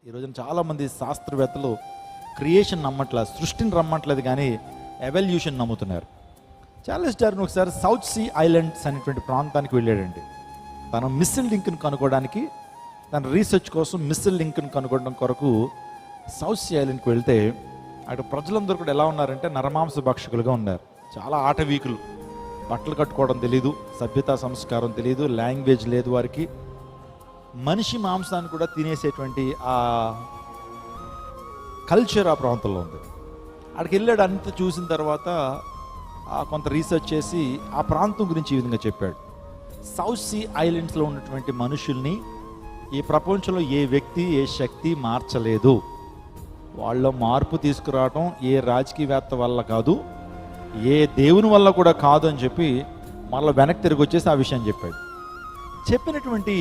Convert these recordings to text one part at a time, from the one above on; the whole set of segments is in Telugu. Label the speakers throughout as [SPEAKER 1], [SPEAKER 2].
[SPEAKER 1] ఈరోజున చాలామంది శాస్త్రవేత్తలు క్రియేషన్ నమ్మట్లేదు, సృష్టిని నమ్మట్లేదు, కానీ ఎవల్యూషన్ నమ్ముతున్నారు. చార్లెస్ డార్విన్ ఒకసారి సౌత్ సీ ఐలాండ్స్ అనేటువంటి ప్రాంతానికి వెళ్ళాడండి. తను మిస్సిల్ లింక్ను కనుక్కోవడానికి, తన రీసెర్చ్ కోసం మిస్సిల్ లింక్ను కనుక్కోవడం కొరకు సౌత్ సీ ఐలాండ్కి వెళ్తే అక్కడ ప్రజలందరూ కూడా ఎలా ఉన్నారంటే నరమాంస భక్షకులుగా ఉన్నారు. చాలా ఆటవీకులు, బట్టలు కట్టుకోవడం తెలీదు, సభ్యతా సంస్కారం తెలీదు, లాంగ్వేజ్ లేదు వారికి. మనిషి మాంసాన్ని కూడా తినేసేటువంటి ఆ కల్చర్ ఆ ప్రాంతంలో ఉంది. అక్కడికి వెళ్ళాడు. అంతా చూసిన తర్వాత కొంత రీసెర్చ్ చేసి ఆ ప్రాంతం గురించి ఈ విధంగా చెప్పాడు. సౌత్ సీ ఐలాండ్స్లో ఉన్నటువంటి మనుషుల్ని ఈ ప్రపంచంలో ఏ వ్యక్తి, ఏ శక్తి మార్చలేదు. వాళ్ళ మార్పు తీసుకురావటం ఏ రాజకీయవేత్త వల్ల కాదు, ఏ దేవుని వల్ల కూడా కాదు అని చెప్పి మళ్ళీ వెనక్కి తిరిగి వచ్చేసి ఆ విషయం చెప్పాడు. చెప్పినటువంటి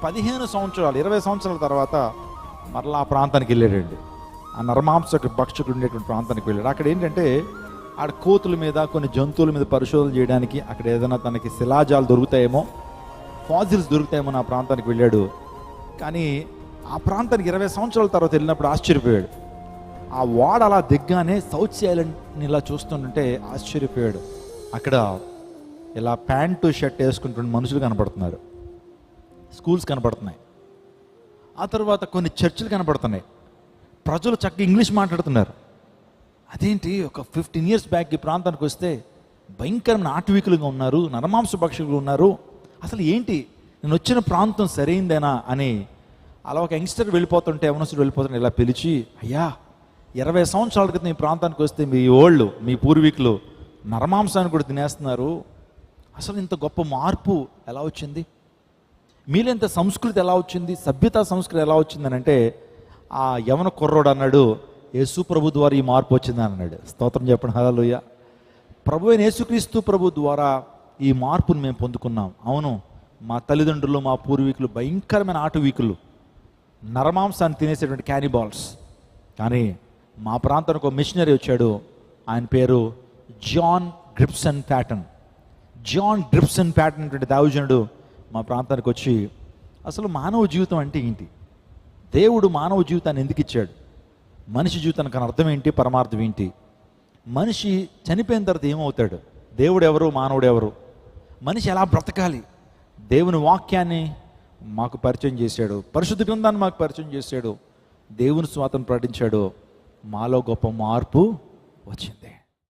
[SPEAKER 1] 15 సంవత్సరాలు 20 సంవత్సరాల తర్వాత మరలా ఆ ప్రాంతానికి వెళ్ళాడండి. ఆ నరమాంస భక్షకులు ఉండేటువంటి ప్రాంతానికి వెళ్ళాడు. అక్కడ ఏంటంటే ఆడ కోతుల మీద, కొన్ని జంతువుల మీద పరిశోధన చేయడానికి అక్కడ ఏదైనా తనకి శిలాజాలు దొరుకుతాయేమో, ఫాజిల్స్ దొరుకుతాయేమో ఆ ప్రాంతానికి వెళ్ళాడు. కానీ ఆ ప్రాంతానికి 20 సంవత్సరాల తర్వాత వెళ్ళినప్పుడు ఆశ్చర్యపోయాడు. ఆ వాడ అలా దిగ్గానే సౌత్ సీ ఐలాండ్ని ఇలా చూస్తుంటే ఆశ్చర్యపోయాడు. అక్కడ ఇలా ప్యాంటు షర్ట్ వేసుకుంటున్న మనుషులు కనపడుతున్నారు, స్కూల్స్ కనపడుతున్నాయి, ఆ తర్వాత కొన్ని చర్చిలు కనపడుతున్నాయి, ప్రజలు చక్కగా ఇంగ్లీష్ మాట్లాడుతున్నారు. అదేంటి, ఒక 15 years బ్యాక్ ఈ ప్రాంతానికి వస్తే భయంకరమైన ఆటవీకులుగా ఉన్నారు, నరమాంస భక్షకులు ఉన్నారు, అసలు ఏంటి నేను వచ్చిన ప్రాంతం సరైందేనా అని అలా ఒక యంగ్స్టర్ వెళ్ళిపోతుంటే, యవనస్తుడు వెళ్ళిపోతుంటే ఇలా పిలిచి, అయ్యా 20 సంవత్సరాల క్రితం ఈ ప్రాంతానికి వస్తే మీ ఓళ్ళు, మీ పూర్వీకులు నరమాంసాన్ని కూడా తినేస్తున్నారు, అసలు ఇంత గొప్ప మార్పు ఎలా వచ్చింది, మీలో ఇంత సంస్కృతి ఎలా వచ్చింది, సభ్యతా సంస్కృతి ఎలా వచ్చిందని అంటే ఆ యవన కుర్రోడు అన్నాడు, యేసు ప్రభు ద్వారా ఈ మార్పు వచ్చిందని అన్నాడు. స్తోత్రం చెప్పండి, హల్లెలూయా. ప్రభు అయిన యేసుక్రీస్తు ప్రభు ద్వారా ఈ మార్పును మేము పొందుకున్నాం. అవును, మా తల్లిదండ్రులు, మా పూర్వీకులు భయంకరమైన ఆటవీకులు, నరమాంసాన్ని తినేసేటువంటి క్యానిబాల్స్. కానీ మా ప్రాంతానికి ఒక మిషనరీ వచ్చాడు, ఆయన పేరు జాన్ గ్రిప్సన్ ప్యాటన్. జాన్ గ్రిప్సన్ ప్యాటన్ అనేటువంటి దైవజనుడు మా ప్రాంతానికి వచ్చి అసలు మానవ జీవితం అంటే ఏంటి, దేవుడు మానవ జీవితాన్ని ఎందుకు ఇచ్చాడు, మనిషి జీవితానికి అర్థం ఏంటి, పరమార్థం ఏంటి, మనిషి చనిపోయిన తర్వాత ఏమవుతాడు, దేవుడు ఎవరు, మానవుడు ఎవరు, మనిషి ఎలా బ్రతకాలి, దేవుని వాక్యాన్ని మాకు పరిచయం చేశాడు, పరిశుద్ధ గ్రంథాన్ని మాకు పరిచయం చేశాడు, దేవుని స్వాతంత్రం ప్రకటించాడు. మాలో గొప్ప మార్పు వచ్చింది.